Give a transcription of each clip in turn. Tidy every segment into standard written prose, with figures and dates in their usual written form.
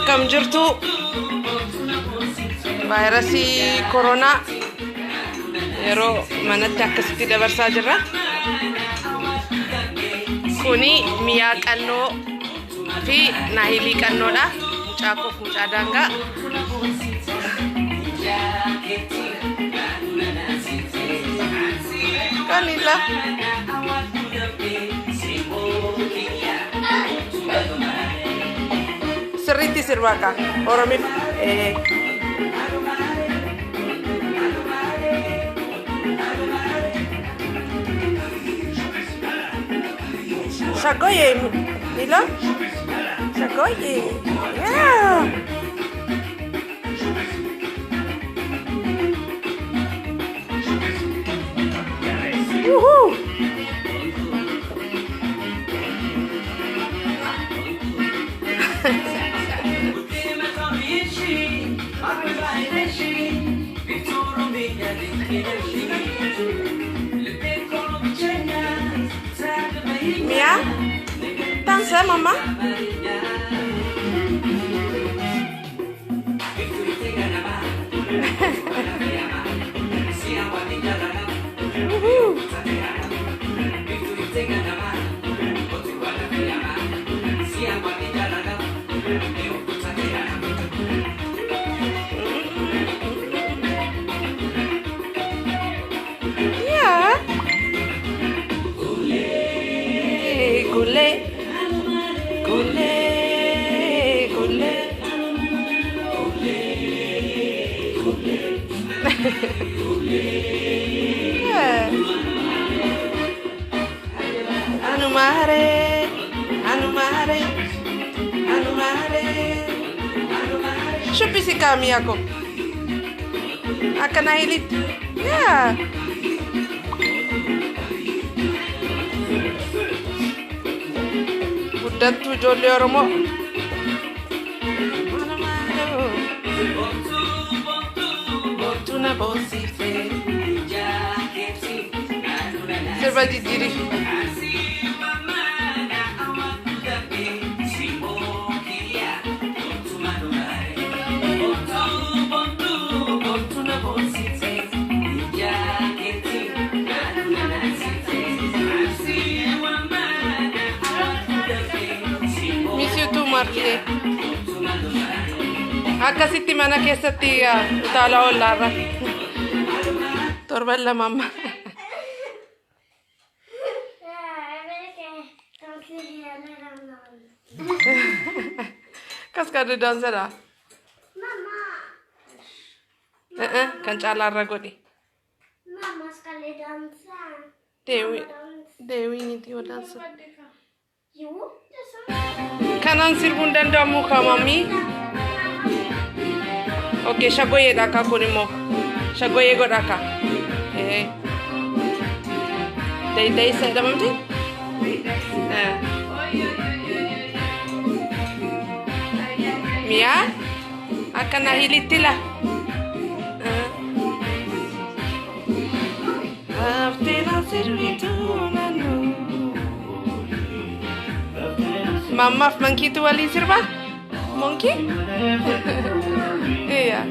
Akkam jirtu vaayirasii koronaa yeroo manatti akkasitti dabarsaa jirra. Kuni miyaa qannoo fi naahilii qannoodha. Mucaakoof mucaa daangaa. Kanila. Sirriitti sirbaa ka Oromiif. Shagoye, Mila? Shagoye. Yeah. Woohoo. Mia? Dansa, mama? Yeah. Gule, gule, gule, yeah. Anumare, anumare, anumare, anumare. Shupi si kami ako. Akan nahilit. Yeah. Guddattu ijoollee Oromoo. Bontuna boonsifte. Sirba jijjiiri. Marti. Akkasitti mana keessatti utaalaa ollaarra. Torban lama amma. Kas kada dansadha? Mama. Kan caalaarra godhi. Mama sekali dansa. Dewi niti yoo dansa. You? Kanan sirbuun danda'amu ka mami? Okay, shagoyeedha ka kun immoo. Shagoyee godha ka. Day isa jedhamti? Miya? Akka naahilitti la. Afteena sirbitu nanu. Mamaaf mankiitu waliin sirba? Monkey? Iya.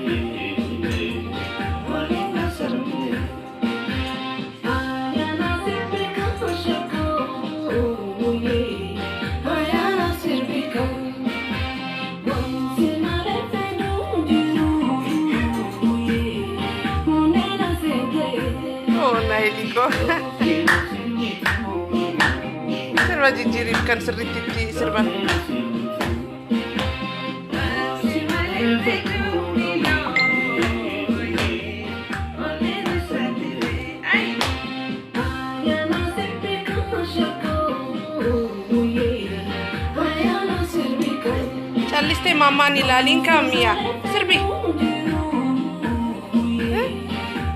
Oh, nahiliko. Sirba jijjiirifkan sirriitti sirban. Calliste mammaan ilaaliin kaamiya sirbi.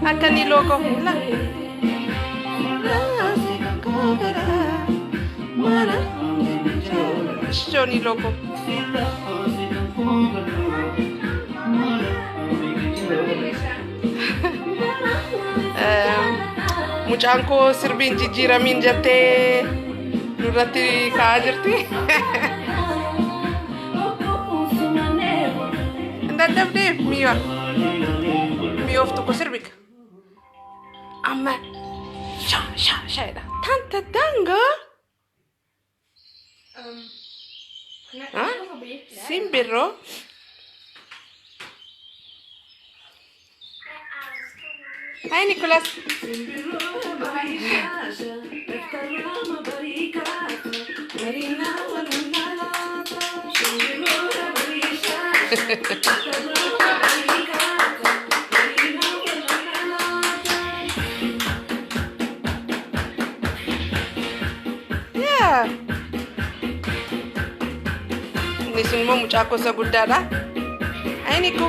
Akka ni logo la. Johnny logo. Mucaan koo sirbiin jijjiiramiin jettee nurratti ka'aa jirti. Def miwa. Mi of tokko sirbika. Amma shaayidha. Tanta danga. Simbirroo. Hi Nicholas. Yeah. Ini semua mucak aku sebudar dah. Hai Niku.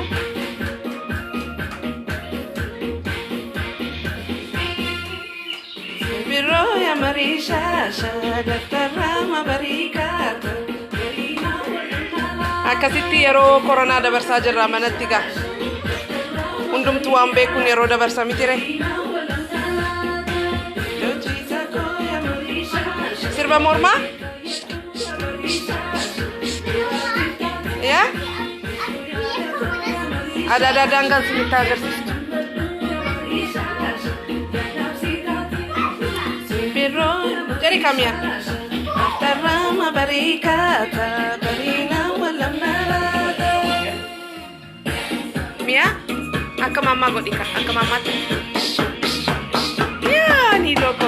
Biro ya Marisha, Dr. Rama Barikata. Akkasitti yeroo koronaa dabarsaa jirra manatti gaa. Hundumtuu waan beekuun yeroo dabarsa mitire. Sirba mormaa? Ya? Ada danggal sinitti agarsiistu. Simbirro, jadi kami ya. Tarama barikata, barina walam narada. Mia, akka mama godika, akka mama. Ya, ni loko.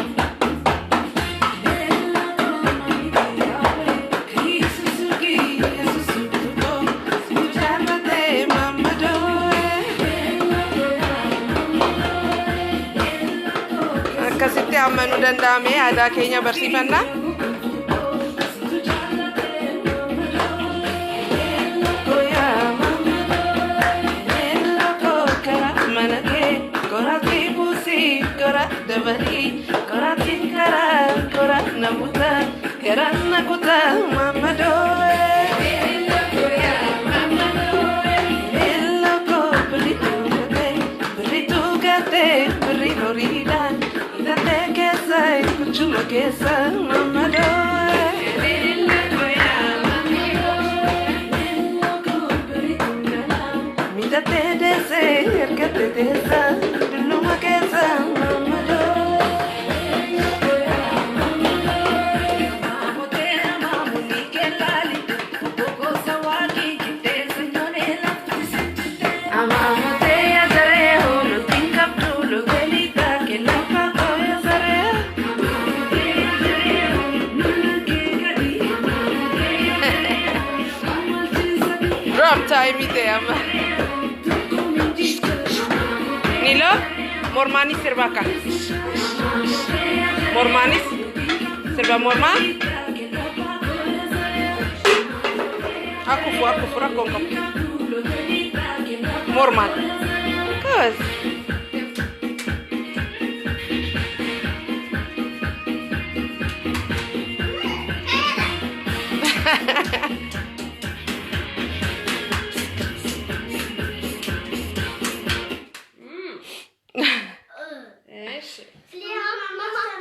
Akkasitti ammanuu danda'ame aadaa keenya barsiifannaa. Kora dabari, kora tinkara, kora namuta, kera nakuta, mama doe. Eloko beritu gate, beritu rida, idate kesai, kuchuma kesa, mama doe. Midate dese, erkate desa, duluma kesa. Time ite amma. Nilo, mormanis serbaka. Mormanis, serba morma. Aku fura kongkap. Morman. Kas.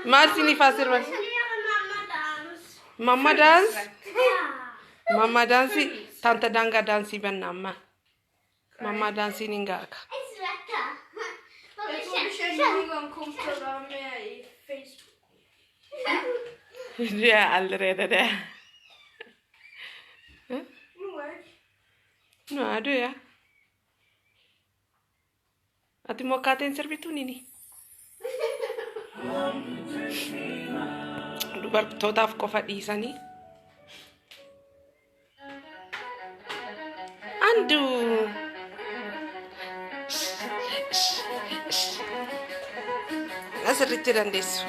Mal sini fasir mas. Mama dance. Mama dance. Tante danga dansi ben nama. Mama dansi ninggak. Jag tror du känner igång kompisar med i Facebook. Du är allerede det. Nu är du ja. Ati mau katain servitun ini. Dubartootaaf qofa dhiisanii. Andu. Asirritti dandeessu.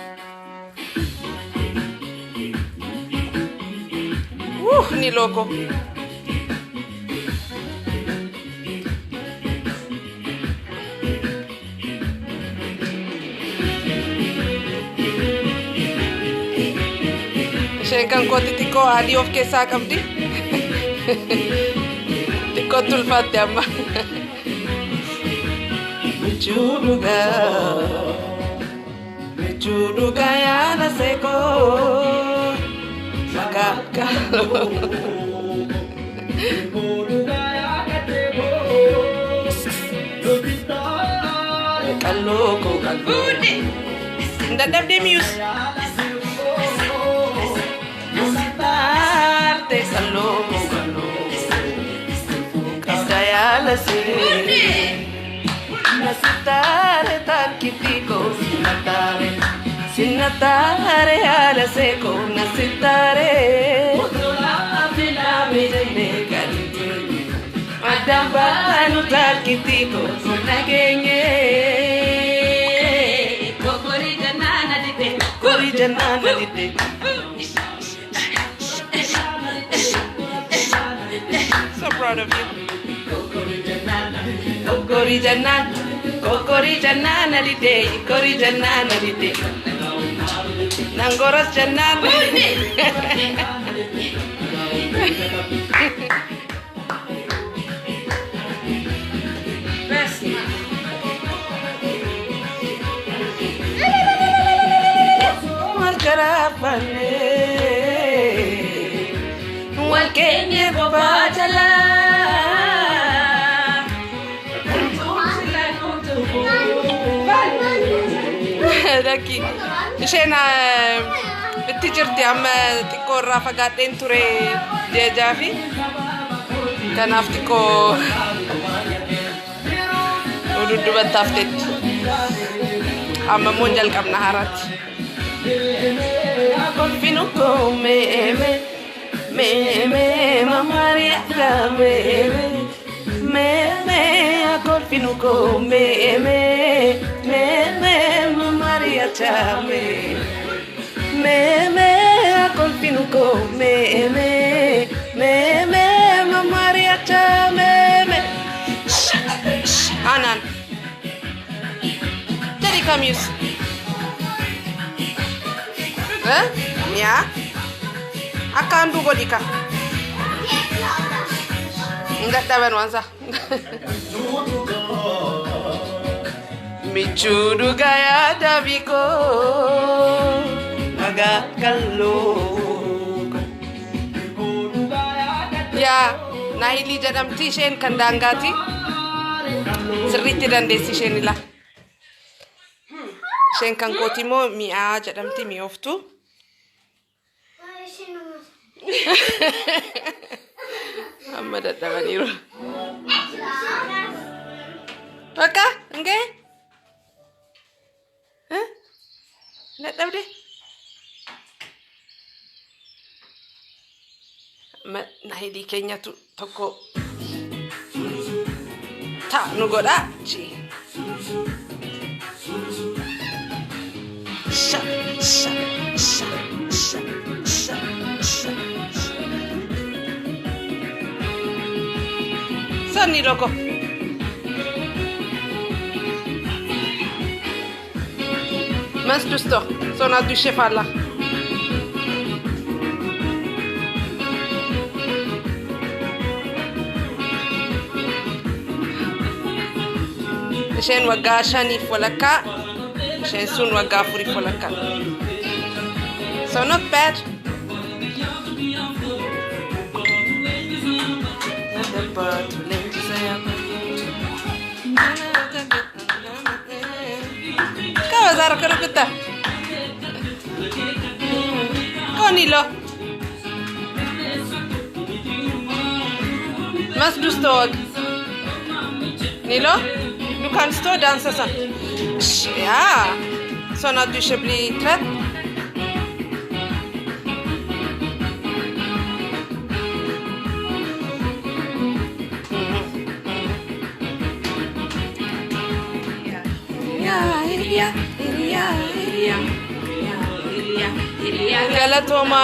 Ni loko. Kan kau tiko adi of kesa kamdi. Tiko tulfat amma. Mechuduga ya naseko. Makakalo. Mechuduga ya katebo. Dadhabdee miyus. Nasitarte saloo. Qabda yaalase. Nasitare takkitiko sinatare. Sinatare yaalase ko nasitare. Adambanu takkitiko nagenye. Kokori janana dite. So proud of you. Kokori janana dite. Nangoras janana. Karapane walkenye babajala Daki ishena itti jirti amma xiqqoo irraa fagaadheen ture jeejaa fi kanaaf xiqqoo dudduubatti hafteetti amma immoo jalqabna haaraatti. Colfinuko me mamaria me colfinuko me mamaria chame me colfinuko me mamaria chame Anan jadi kamus Ya, akan dulu dika. Enggak tahu nuansa. Micudu gaya dabiko, agak kaluk. Ya, nahili jadam tishen kandangati. Seriti dan desishen ilah. Shen kan kotimo mia jadam ti mi oftu. Amma dadhabaniiru. Bakka engee? Dadhabde? Nahilii keenyatu tokko ta'a nu godha. Sani roko. Mas justo, sona du chef alla. Isheen waggaa 5 walakkaa, isheen sun waggaa 4 walakkaa. So not bad. Kau zara kerukuta. Kau nilo. Mas du stod. Nilo, du kan stå och dansa så. Ja. Så att du ska bli trött. Galatoma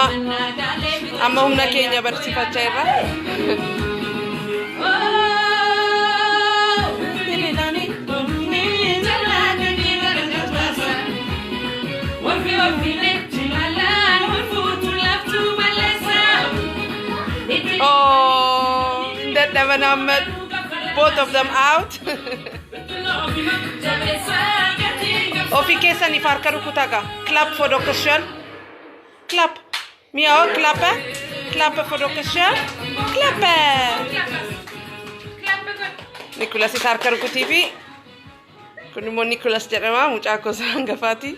amma humna keenya barsiifachaa irra. Oh, that never met both of them out. Ofi keessa ni farka rukutaga. Clap for Dr. Sean. Clap. Miao, clap. Clap for Dr. Sean. Clap. Nicolas is farka rukuti. Kun immoo Nicholas jedhama mucaa kosa hangafaati.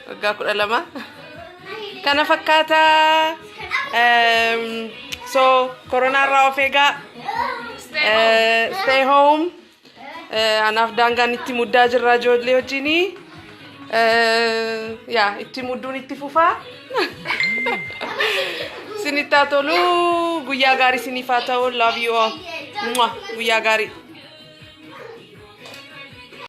Waggaa 12. Kana fakkaata. So corona irraa of eegaa. Stay home. Anaaf daangaan itti muddaa jirra ijoollee wajjini. Itti mudduun itti fufaa. Sinittaa tolu guyyaa gaarii siniif haa ta'u. Love you all. Guyyaa gaarii.